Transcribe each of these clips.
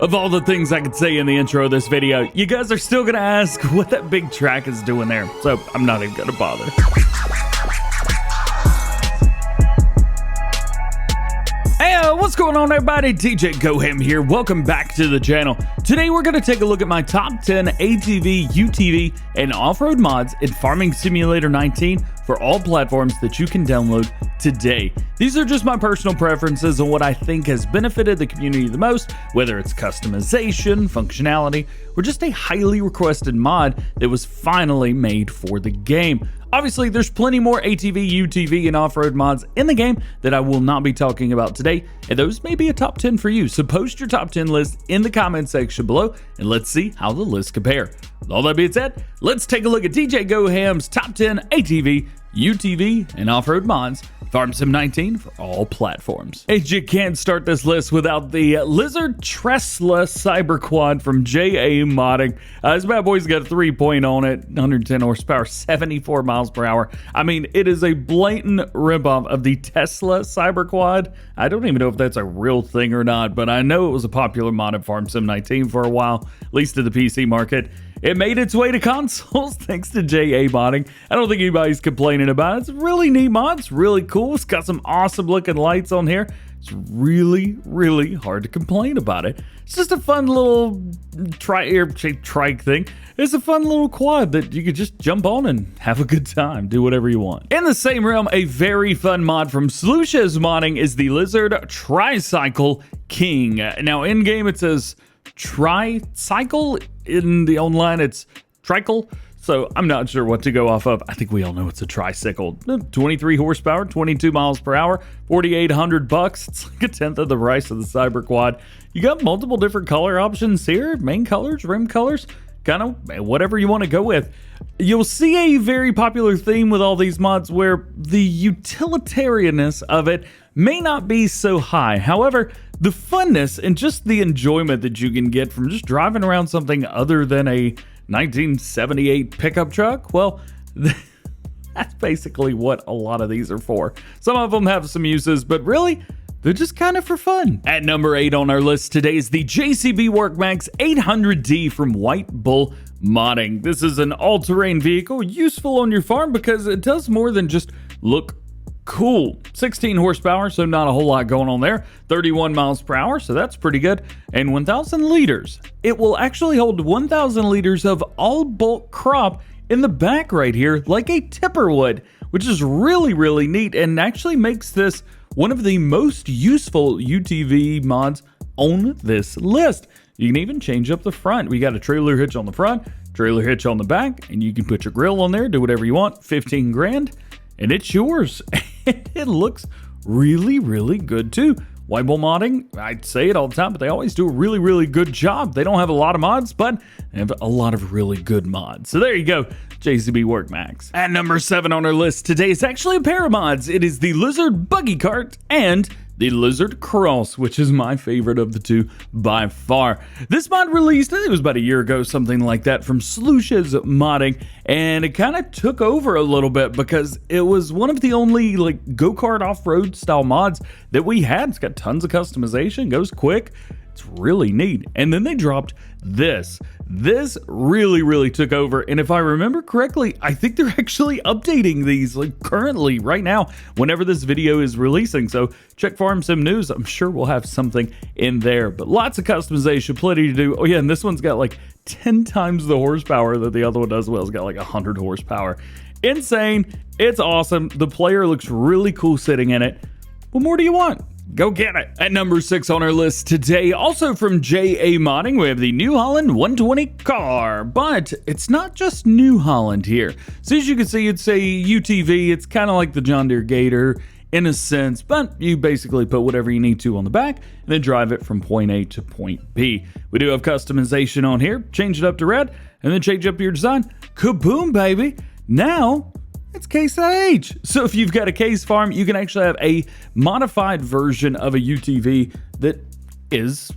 Of all the things I could say in the intro of this video, you guys are still gonna ask what that big track is doing there, so I'm not even gonna bother. Hey, what's going on everybody? DjGoHam here. Welcome back to the channel. Today we're gonna take a look at my top 10 ATV, UTV, and off-road mods in Farming Simulator 19 for all platforms that you can download today. These are just my personal preferences on what I think has benefited the community the most, whether it's customization, functionality, or just a highly requested mod that was finally made for the game. Obviously, there's plenty more ATV, UTV, and off-road mods in the game that I will not be talking about today, and those may be a top 10 for you, so post your top 10 list in the comment section below, and let's see how the lists compare. With all that being said, let's take a look at DjGoHam's top 10 ATV, UTV, and off-road mods, Farm Sim 19 for all platforms. And you can't start this list without the Lizard Tresla Cyberquad from DjGoHam Modding. This bad boy's got a 3 on it, 110 horsepower, 74 miles per hour. I mean, it is a blatant ripoff of the Tresla Cyberquad. I don't even know if that's a real thing or not, but I know it was a popular mod in Farm Sim 19 for a while, at least to the PC market. It made its way to consoles thanks to DjGoHam Modding. I don't think anybody's complaining about it. It's a really neat mod. It's really cool. It's got some awesome looking lights on here. It's really, really hard to complain about it. It's just a fun little trike thing. It's a fun little quad that you could just jump on and have a good time. Do whatever you want. In the same realm, a very fun mod from Slush's Modding is the Lizard Tricyle King. Now, in game it says Tricyle. In the online it's Tricyle, so I'm not sure what to go off of. I think we all know it's a tricycle. 23 horsepower, 22 miles per hour, $4,800. It's like a tenth of the price of the Cyberquad. You got multiple different color options here, main colors, rim colors, kind of whatever you want to go with. You'll see a very popular theme with all these mods where the utilitarianness of it may not be so high. However, the funness and just the enjoyment that you can get from just driving around something other than a 1978 pickup truck, well, that's basically what a lot of these are for. Some of them have some uses, but really, they're just kind of for fun. At number 8 on our list today is the JCB Workmax 800D from White Bull Modding. This is an all-terrain vehicle useful on your farm because it does more than just look cool. 16 horsepower, so not a whole lot going on there. 31 miles per hour, so that's pretty good. And 1,000 liters. It will actually hold 1,000 liters of all bulk crop in the back right here, like a tipper would, which is really, really neat and actually makes this one of the most useful UTV mods on this list. You can even change up the front. We got a trailer hitch on the front, trailer hitch on the back, and you can put your grill on there, do whatever you want. 15 grand, and it's yours. It looks really, really good too. White Bull Modding, I say it all the time, but they always do a really, really good job. They don't have a lot of mods, but they have a lot of really good mods. So there you go, JCB Workmax. At number 7 on our list today is actually a pair of mods. It is the Lizard Buggy Kart and the Lizard Cross, which is my favorite of the two by far. This mod released, I think it was about a year ago, something like that, from Slush's Modding, and it kind of took over a little bit because it was one of the only like go-kart off-road style mods that we had. It's got tons of customization, goes quick. It's really neat. And then they dropped this. This really, really took over. And if I remember correctly, I think they're actually updating these like currently right now, whenever this video is releasing. So check Farm Sim News. I'm sure we'll have something in there, but lots of customization, plenty to do. Oh yeah, and this one's got like 10 times the horsepower that the other one does. Well, it's got like 100 horsepower. Insane. It's awesome. The player looks really cool sitting in it. What more do you want? Go get it. At number 6 on our list today, also from DjGoHam Modding, we have the New Holland 120 car, but it's not just New Holland here. So as you can see, it's a UTV. It's kind of like the John Deere Gator in a sense, but you basically put whatever you need to on the back and then drive it from point A to point B. We do have customization on here. Change it up to red and then change up your design. Kaboom, baby. Now it's Case IH. So if you've got a case farm, you can actually have a modified version of a UTV that is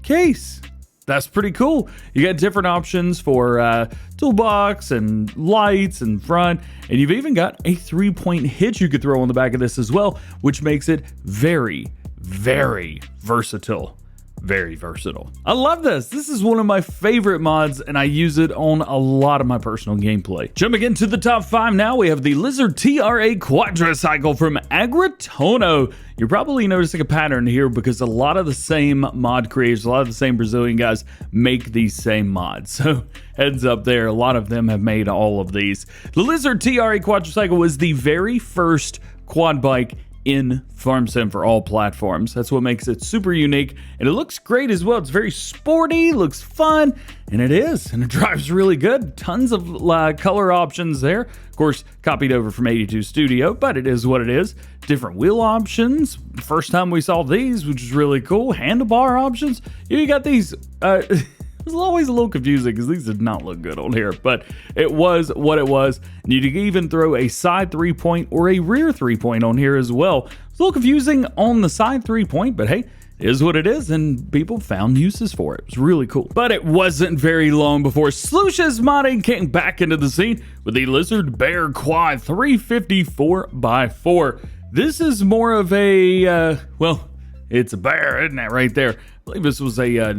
case. That's pretty cool. You got different options for toolbox and lights and front, and you've even got a 3-point hitch you could throw on the back of this as well, which makes it very, very versatile. very versatile. I love this. This is one of my favorite mods, and I use it on a lot of my personal gameplay. Jumping into the top 5 now, we have the Lizard TRA Quadricycle from Agritono. You're probably noticing a pattern here because a lot of the same mod creators, a lot of the same Brazilian guys make these same mods. So heads up there, a lot of them have made all of these. The Lizard TRA Quadricycle was the very first quad bike in Farm Sim for all platforms. That's what makes it super unique, and it looks great as well. It's very sporty, looks fun, and it is, and it drives really good. Tons of color options there. Of course, copied over from 82 Studio, but it is what it is. Different wheel options. First time we saw these, which is really cool. Handlebar options. You got these. It was always a little confusing because these did not look good on here, but it was what it was. And you could even throw a side 3-point or a rear 3-point on here as well. It's a little confusing on the side 3-point, but hey, it is what it is, and people found uses for it. It was really cool. But it wasn't very long before Slush's modding came back into the scene with the Lizard Bear Quad 354x4. This is more of a, well, it's a bear, isn't it, right there? I believe this was a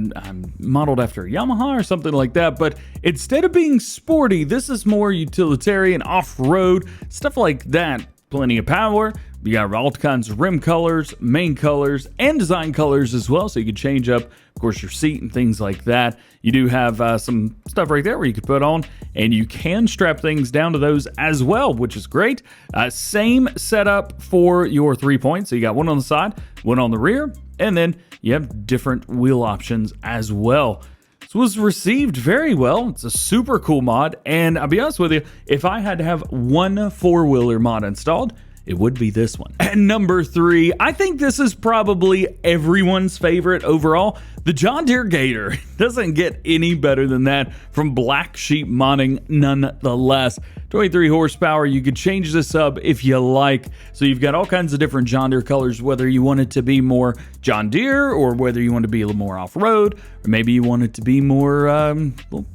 modeled after a Yamaha or something like that, but instead of being sporty, this is more utilitarian, off-road, stuff like that. Plenty of power. You got all kinds of rim colors, main colors, and design colors as well, so you can change up, of course, your seat and things like that. You do have some stuff right there where you can put on, and you can strap things down to those as well, which is great. Same setup for your 3-point, so you got one on the side, one on the rear, and then you have different wheel options as well. This was received very well. It's a super cool mod, and I'll be honest with you, if I had to have one 4-wheeler mod installed, it would be this one. At number 3, I think this is probably everyone's favorite overall. The John Deere Gator. Doesn't get any better than that from Black Sheep modding nonetheless. 23 horsepower. You could change this up if you like. So you've got all kinds of different John Deere colors, whether you want it to be more John Deere or whether you want to be a little more off-road, or maybe you want it to be more well,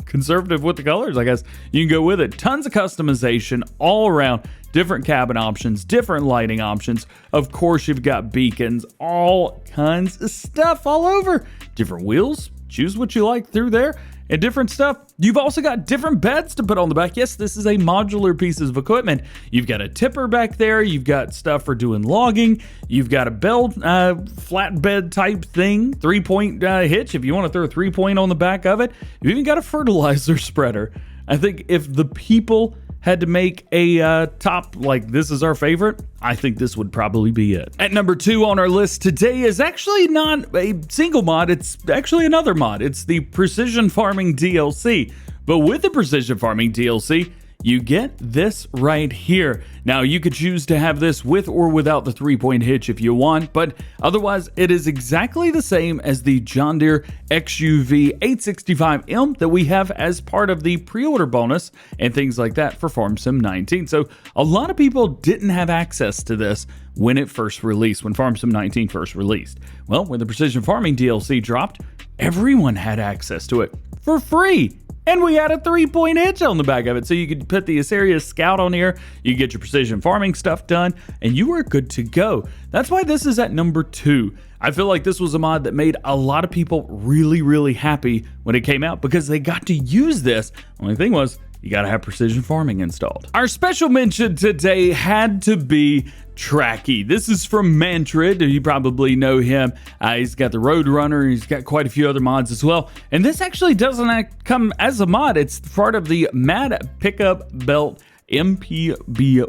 conservative with the colors, I guess. You can go with it. Tons of customization all around. Different cabin options, different lighting options. Of course, you've got beacons, all kinds of stuff all over. Different wheels, choose what you like through there, and different stuff. You've also got different beds to put on the back. Yes, this is a modular piece of equipment. You've got a tipper back there. You've got stuff for doing logging. You've got a belt, flatbed type thing, 3-point hitch if you want to throw a 3-point on the back of it. You've even got a fertilizer spreader. I think if the people had to make a top like this is our favorite, I think this would probably be it. At number 2 on our list today is actually not a single mod, it's actually another mod. It's the Precision Farming DLC. But with the Precision Farming DLC, you get this right here. Now, you could choose to have this with or without the 3-point hitch if you want, but otherwise it is exactly the same as the John Deere XUV 865M that we have as part of the pre-order bonus and things like that for Farm Sim 19. So a lot of people didn't have access to this when it first released, when Farm Sim 19 first released. Well, when the Precision Farming DLC dropped, everyone had access to it for free. And we had a 3-point hitch on the back of it. So you could put the Assyria Scout on here, you get your precision farming stuff done, and you are good to go. That's why this is at number 2. I feel like this was a mod that made a lot of people really, really happy when it came out because they got to use this. Only thing was, you gotta have precision farming installed. Our special mention today had to be Trackie. This is from Mantrid. You probably know him. He's got the Roadrunner. He's got quite a few other mods as well. And this actually doesn't come as a mod. It's part of the Mad Pickup Belt MPB1.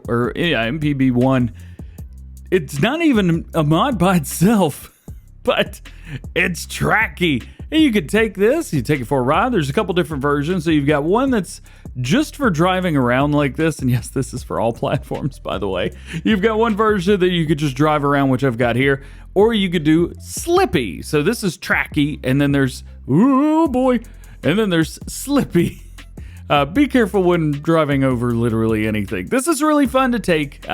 It's not even a mod by itself, but it's Trackie. And you could take this, you take it for a ride. There's a couple different versions. So you've got one that's just for driving around like this. And yes, this is for all platforms, by the way. You've got one version that you could just drive around, which I've got here. Or you could do Slippy. So this is Trackie. And then there's, ooh boy. And then there's Slippy. Be careful when driving over literally anything. This is really fun to take,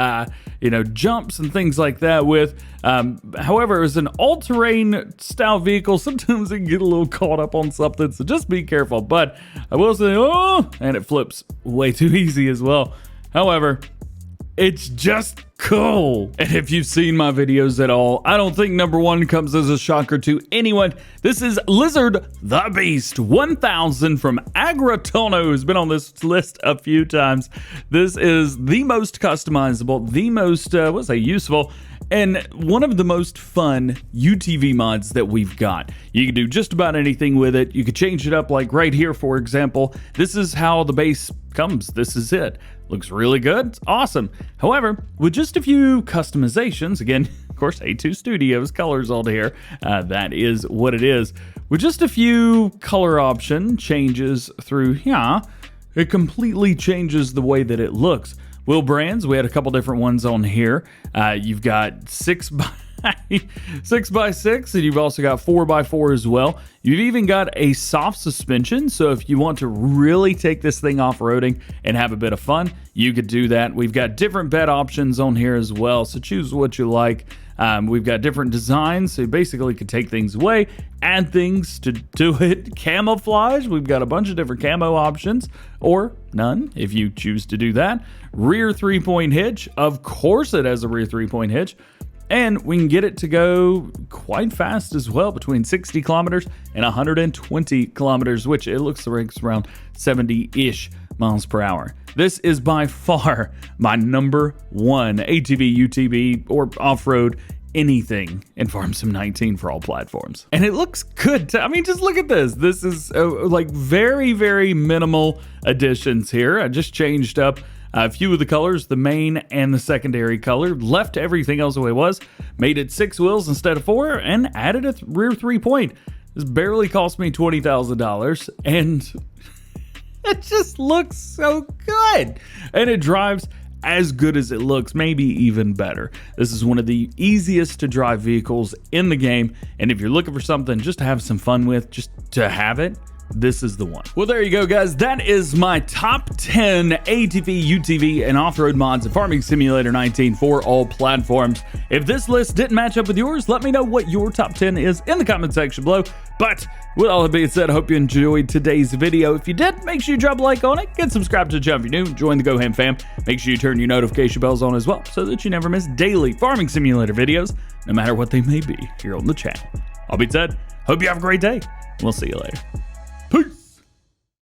jumps and things like that with. However, as an all-terrain style vehicle, sometimes it can get a little caught up on something, so just be careful. But I will say, and it flips way too easy as well. However, it's just cool. And if you've seen my videos at all, I don't think number one comes as a shocker to anyone. This is Lizard the Beast 1000 from Agritono, who's been on this list a few times. This is the most customizable, the most, useful, and one of the most fun UTV mods that we've got. You can do just about anything with it. You could change it up, like right here, for example. This is how the base comes. This is it. Looks really good. It's awesome. However, with just a few customizations, again, of course, A2 Studios colors all here. That is what it is. With just a few color option changes through here, it completely changes the way that it looks. Wheel brands, we had a couple different ones on here. You've got 6x6, and you've also got 4x4 as well. You've even got a soft suspension, so if you want to really take this thing off-roading and have a bit of fun, you could do that. We've got different bed options on here as well, so choose what you like. We've got different designs, so you basically could take things away, add things to do it. Camouflage, we've got a bunch of different camo options, or none if you choose to do that. Rear 3-point hitch, of course it has a rear 3-point hitch. And we can get it to go quite fast as well, between 60 kilometers and 120 kilometers, which it looks like it's around 70-ish miles per hour. This is by far my number one ATV, UTV, or off-road anything in Farm Sim 19 for all platforms. And it looks good. I mean, just look at this. This is like very, very minimal additions here. I just changed up a few of the colors, the main and the secondary color, left everything else the way it was, made it 6 wheels instead of 4, and added a rear 3-point. This barely cost me $20,000, and it just looks so good. And it drives as good as it looks, maybe even better. This is one of the easiest to drive vehicles in the game, and if you're looking for something just to have some fun with, just to have it, this is the one. Well, there you go, guys. That is my top 10 ATV, UTV, and off-road mods in Farming Simulator 19 for all platforms. If this list didn't match up with yours, let me know what your top 10 is in the comment section below. But with all that being said, I hope you enjoyed today's video. If you did, make sure you drop a like on it, get subscribed to the channel if you're new, join the DjGoHam fam. Make sure you turn your notification bells on as well so that you never miss daily Farming Simulator videos, no matter what they may be, here on the channel. All being said, hope you have a great day, and we'll see you later. Peace.